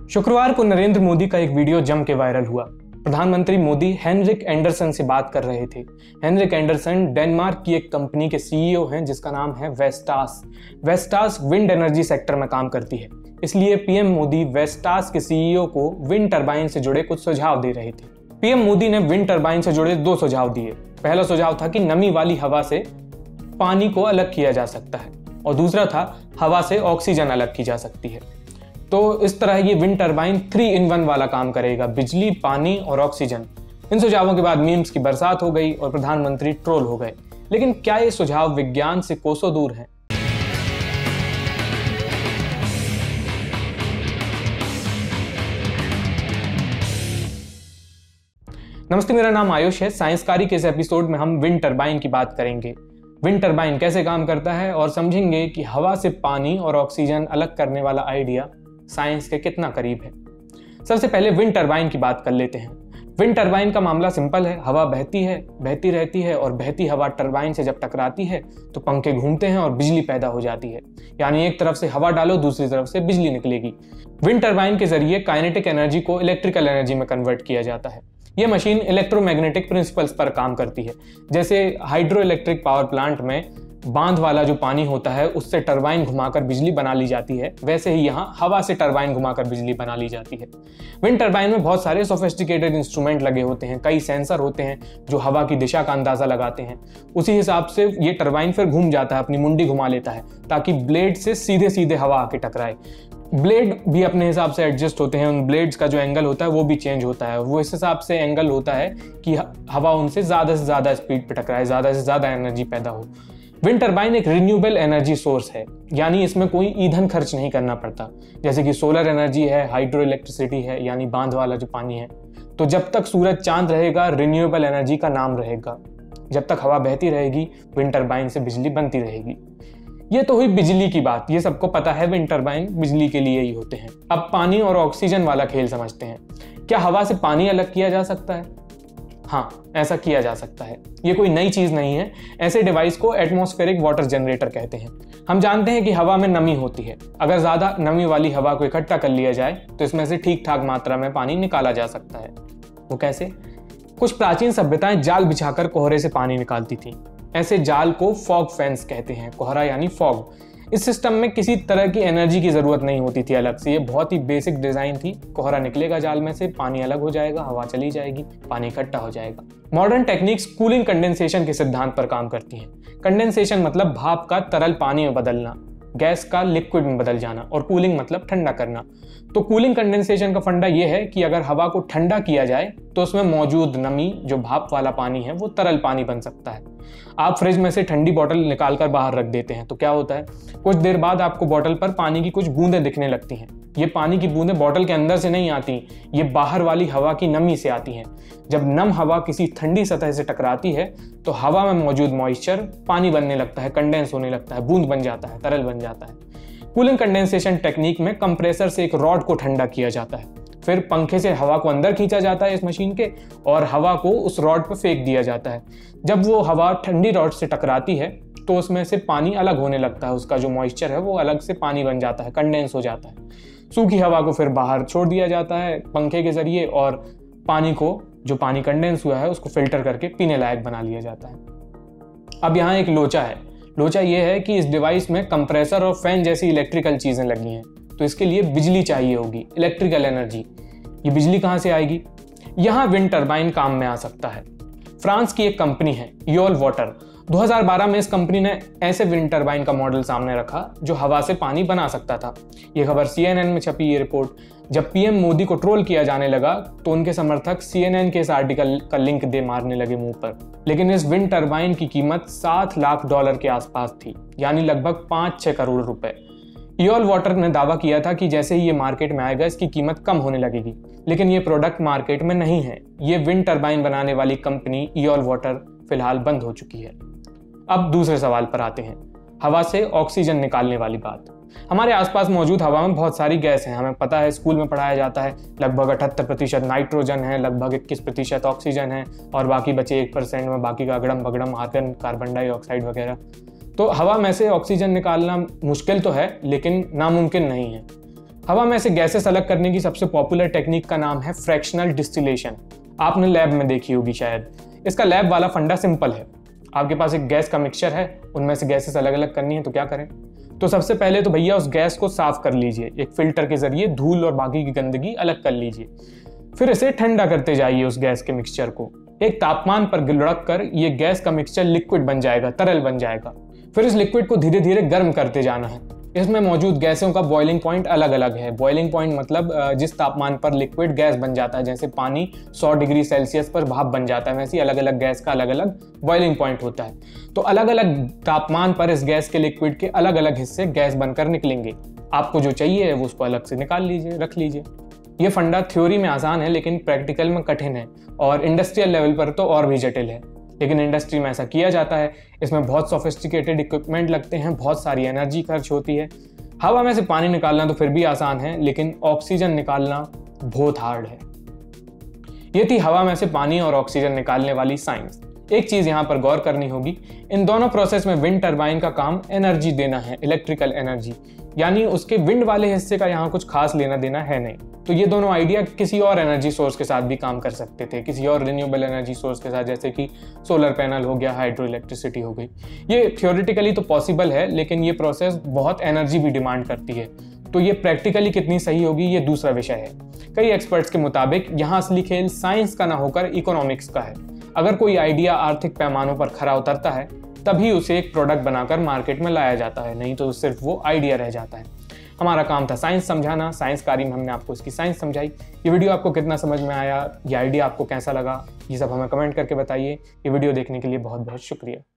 शुक्रवार को नरेंद्र मोदी का एक वीडियो जम के वायरल हुआ। प्रधानमंत्री मोदी हेनरिक एंडरसन से बात कर रहे थे। हेनरिक एंडरसन डेनमार्क की एक कंपनी के सीईओ हैं जिसका नाम है Vestas. Vestas wind energy sector में काम करती है, इसलिए पीएम मोदी वेस्टास के सीईओ को विंड टरबाइन से जुड़े कुछ सुझाव दे रहे थे। पीएम मोदी ने विंड टरबाइन से जुड़े 2 सुझाव दिए। पहला सुझाव था कि नमी वाली हवा से पानी को अलग किया जा सकता है और दूसरा था हवा से ऑक्सीजन अलग की जा सकती है। तो इस तरह ये विंड टरबाइन 3 in 1 वाला काम करेगा, बिजली, पानी और ऑक्सीजन। इन सुझावों के बाद मीम्स की बरसात हो गई और प्रधानमंत्री ट्रोल हो गए। लेकिन क्या ये सुझाव विज्ञान से कोसों दूर हैं? नमस्ते, मेरा नाम आयुष है। साइंसकारी के इस एपिसोड में हम विंड टरबाइन की बात करेंगे। विंड टरबाइन कैसे काम करता है और समझेंगे कि हवा से पानी और ऑक्सीजन अलग करने वाला आइडिया साइंस के कितना करीब है। सबसे पहले विंड टरबाइन की बात कर लेते हैं। विंड टरबाइन का मामला सिंपल है। हवा बहती रहती है और बहती हवा टरबाइन से जब टकराती है तो पंखे घूमते हैं और बिजली पैदा हो जाती है। यानी एक तरफ से हवा डालो, दूसरी तरफ से बिजली निकलेगी। विंड टरबाइन के जरिए काइनेटिक एनर्जी को इलेक्ट्रिकल एनर्जी में कन्वर्ट किया जाता है। यह मशीन इलेक्ट्रोमैग्नेटिक प्रिंसिपल्स पर काम करती है। जैसे हाइड्रो इलेक्ट्रिक पावर प्लांट में बांध वाला जो पानी होता है उससे टरबाइन घुमाकर बिजली बना ली जाती है, वैसे ही यहाँ हवा से टरबाइन घुमाकर बिजली बना ली जाती है। विंड टरबाइन में बहुत सारे सोफिस्टिकेटेड इंस्ट्रूमेंट लगे होते हैं, कई सेंसर होते हैं जो हवा की दिशा का अंदाजा लगाते हैं। उसी हिसाब से ये टरबाइन फिर घूम जाता है, अपनी मुंडी घुमा लेता है ताकि ब्लेड से सीधे सीधे हवा आके टकराए। ब्लेड भी अपने हिसाब से एडजस्ट होते हैं, उन ब्लेड्स का जो एंगल होता है वो भी चेंज होता है। वो इस हिसाब से एंगल होता है कि हवा उनसे ज़्यादा से ज़्यादा स्पीड पे टकराए, ज़्यादा से ज़्यादा एनर्जी पैदा हो। विंड टरबाइन एक रिन्यूएबल एनर्जी सोर्स है, यानी इसमें कोई ईंधन खर्च नहीं करना पड़ता। जैसे कि सोलर एनर्जी है, हाइड्रो इलेक्ट्रिसिटी है, यानी बांध वाला जो पानी है। तो जब तक सूरज चांद रहेगा रिन्यूएबल एनर्जी का नाम रहेगा। जब तक हवा बहती रहेगी विंड टरबाइन से बिजली बनती रहेगी। ये तो हुई बिजली की बात, ये सबको पता है विंड टरबाइन बिजली के लिए ही होते हैं। अब पानी और ऑक्सीजन वाला खेल समझते हैं। क्या हवा से पानी अलग किया जा सकता है? हाँ, ऐसा किया जा सकता है। ये कोई नई चीज नहीं है। ऐसे डिवाइस को एटमॉस्फेरिक वाटर जनरेटर कहते हैं। हम जानते हैं कि हवा में नमी होती है। अगर ज्यादा नमी वाली हवा को इकट्ठा कर लिया जाए तो इसमें से ठीक ठाक मात्रा में पानी निकाला जा सकता है। वो कैसे? कुछ प्राचीन सभ्यताएं जाल बिछाकर कोहरे से पानी निकालती थी। ऐसे जाल को फॉग फैंस कहते हैं। कोहरा यानी फॉग। इस सिस्टम में किसी तरह की एनर्जी की जरूरत नहीं होती थी अलग से। ये बहुत ही बेसिक डिजाइन थी। कोहरा निकलेगा जाल में से, पानी अलग हो जाएगा, हवा चली जाएगी, पानी इकट्ठा हो जाएगा। मॉडर्न टेक्निक्स कूलिंग कंडेंसेशन के सिद्धांत पर काम करती हैं। कंडेंसेशन मतलब भाप का तरल पानी में बदलना, गैस का लिक्विड में बदल जाना, और कूलिंग मतलब ठंडा करना। तो कूलिंग कंडेंसेशन का फंडा यह है कि अगर हवा को ठंडा किया जाए तो उसमें मौजूद नमी, जो भाप वाला पानी है, वो तरल पानी बन सकता है। आप फ्रिज में से ठंडी बोतल निकालकर बाहर रख देते हैं तो क्या होता है? कुछ देर बाद आपको बोतल पर पानी की कुछ बूंदें दिखने लगती हैं। ये पानी की बूंदें बोतल के अंदर से नहीं आती, ये बाहर वाली हवा की नमी से आती हैं। जब नम हवा किसी ठंडी सतह से टकराती है तो हवा में मौजूद मॉइस्चर पानी बनने लगता है, कंडेंस होने लगता है, बूंद बन जाता है, तरल बन जाता है। कूलिंग कंडेंसेशन टेक्निक में कंप्रेसर से एक रॉड को ठंडा किया जाता है, फिर पंखे से हवा को अंदर खींचा जाता है इस मशीन के, और हवा को उस रॉड पर फेंक दिया जाता है। जब वो हवा ठंडी रॉड से टकराती है तो उसमें से पानी अलग होने लगता है, उसका जो मॉइस्चर है वो अलग से पानी बन जाता है, कंडेंस हो जाता है। सूखी हवा को फिर बाहर छोड़ दिया जाता है पंखे के जरिए, और पानी को, जो पानी कंडेंस हुआ है, उसको फिल्टर करके पीने लायक बना लिया जाता है। अब यहाँ एक लोचा है। लोचा ये है कि इस डिवाइस में कंप्रेसर और फैन जैसी इलेक्ट्रिकल चीजें लगी हैं, तो इसके लिए बिजली चाहिए होगी, इलेक्ट्रिकल एनर्जी। ये बिजली कहाँ से आएगी? यहाँ विंड टरबाइन काम में आ सकता है। फ्रांस की एक कंपनी है इयोल वाटर। 2012 में इस कंपनी ने ऐसे विंड टरबाइन का मॉडल सामने रखा जो हवा से पानी बना सकता था। ये खबर CNN में छपी। ये रिपोर्ट जब पीएम मोदी को ट्रोल किया जाने लगा तो उनके समर्थक CNN के इस आर्टिकल का लिंक दे मारने लगे मुंह पर। लेकिन इस विंड टरबाइन की कीमत $7 लाख के आसपास थी, यानी लगभग 5-6 करोड़ रुपए। इयोल वाटर ने दावा किया था कि जैसे ही ये मार्केट में आएगा इसकी कीमत कम होने लगेगी, लेकिन ये प्रोडक्ट मार्केट में नहीं है। ये विंड टरबाइन बनाने वाली कंपनी इयोल वाटर फिलहाल बंद हो चुकी है। अब दूसरे सवाल पर आते हैं, हवा से ऑक्सीजन निकालने वाली बात। हमारे आसपास मौजूद हवा में बहुत सारी गैस हैं, हमें पता है, स्कूल में पढ़ाया जाता है। लगभग 78% नाइट्रोजन है, लगभग 21% ऑक्सीजन है, और बाकी बचे 1% में बाकी का अगड़म बगड़म आर्गन, कार्बन डाइऑक्साइड वगैरह। तो हवा में से ऑक्सीजन निकालना मुश्किल तो है लेकिन नामुमकिन नहीं है। हवा में से गैसेस अलग करने की सबसे पॉपुलर टेक्निक का नाम है फ्रैक्शनल डिस्टिलेशन। आपने लैब में देखी होगी शायद। इसका लैब वाला फंडा सिंपल है। आपके पास एक गैस का मिक्सचर है, उनमें से गैसेस अलग अलग करनी है, तो क्या करें? तो सबसे पहले तो भैया उस गैस को साफ कर लीजिए, एक फिल्टर के जरिए धूल और बाकी की गंदगी अलग कर लीजिए। फिर इसे ठंडा करते जाइए उस गैस के मिक्सचर को। एक तापमान पर लुढ़क कर ये गैस का मिक्सचर लिक्विड बन जाएगा, तरल बन जाएगा। फिर इस लिक्विड को धीरे धीरे गर्म करते जाना है। इसमें मौजूद गैसों का बॉइलिंग पॉइंट अलग अलग है। बॉइलिंग पॉइंट मतलब जिस तापमान पर लिक्विड गैस बन जाता है, जैसे पानी 100 डिग्री सेल्सियस पर भाप बन जाता है, वैसे अलग अलग गैस का अलग अलग बॉइलिंग पॉइंट होता है। तो अलग अलग तापमान पर इस गैस के लिक्विड के अलग अलग हिस्से गैस बनकर निकलेंगे। आपको जो चाहिए वो उसको अलग से निकाल लीजिए, रख लीजिए। ये फंडा थ्योरी में आसान है लेकिन प्रैक्टिकल में कठिन है, और इंडस्ट्रियल लेवल पर तो और भी जटिल है। लेकिन इंडस्ट्री में ऐसा किया जाता है। इसमें बहुत सोफिस्टिकेटेड इक्विपमेंट लगते हैं, बहुत सारी एनर्जी खर्च होती है। हवा में से पानी निकालना तो फिर भी आसान है, लेकिन ऑक्सीजन निकालना बहुत हार्ड है। ये थी हवा में से पानी और ऑक्सीजन निकालने वाली साइंस। एक चीज यहाँ पर गौर करनी होगी, इन दोनों प्रोसेस में विंड टरबाइन का काम एनर्जी देना है, इलेक्ट्रिकल एनर्जी, यानी उसके विंड वाले हिस्से का यहाँ कुछ खास लेना देना है नहीं। तो ये दोनों आइडिया किसी और एनर्जी सोर्स के साथ भी काम कर सकते थे, किसी और रिन्यूएबल एनर्जी सोर्स के साथ, जैसे कि सोलर पैनल हो गया, हाइड्रो इलेक्ट्रिसिटी हो गई। ये थियोरेटिकली तो पॉसिबल है, लेकिन ये प्रोसेस बहुत एनर्जी भी डिमांड करती है। तो ये प्रैक्टिकली कितनी सही होगी ये दूसरा विषय है। कई एक्सपर्ट्स के मुताबिक यहाँ असली खेल साइंस का ना होकर इकोनॉमिक्स का है। अगर कोई आइडिया आर्थिक पैमानों पर खरा उतरता है तभी उसे एक प्रोडक्ट बनाकर मार्केट में लाया जाता है, नहीं तो सिर्फ वो आइडिया रह जाता है। हमारा काम था साइंस समझाना, साइंसकारी में हमने आपको इसकी साइंस समझाई। ये वीडियो आपको कितना समझ में आया, ये आइडिया आपको कैसा लगा, ये सब हमें कमेंट करके बताइए। ये वीडियो देखने के लिए बहुत बहुत शुक्रिया।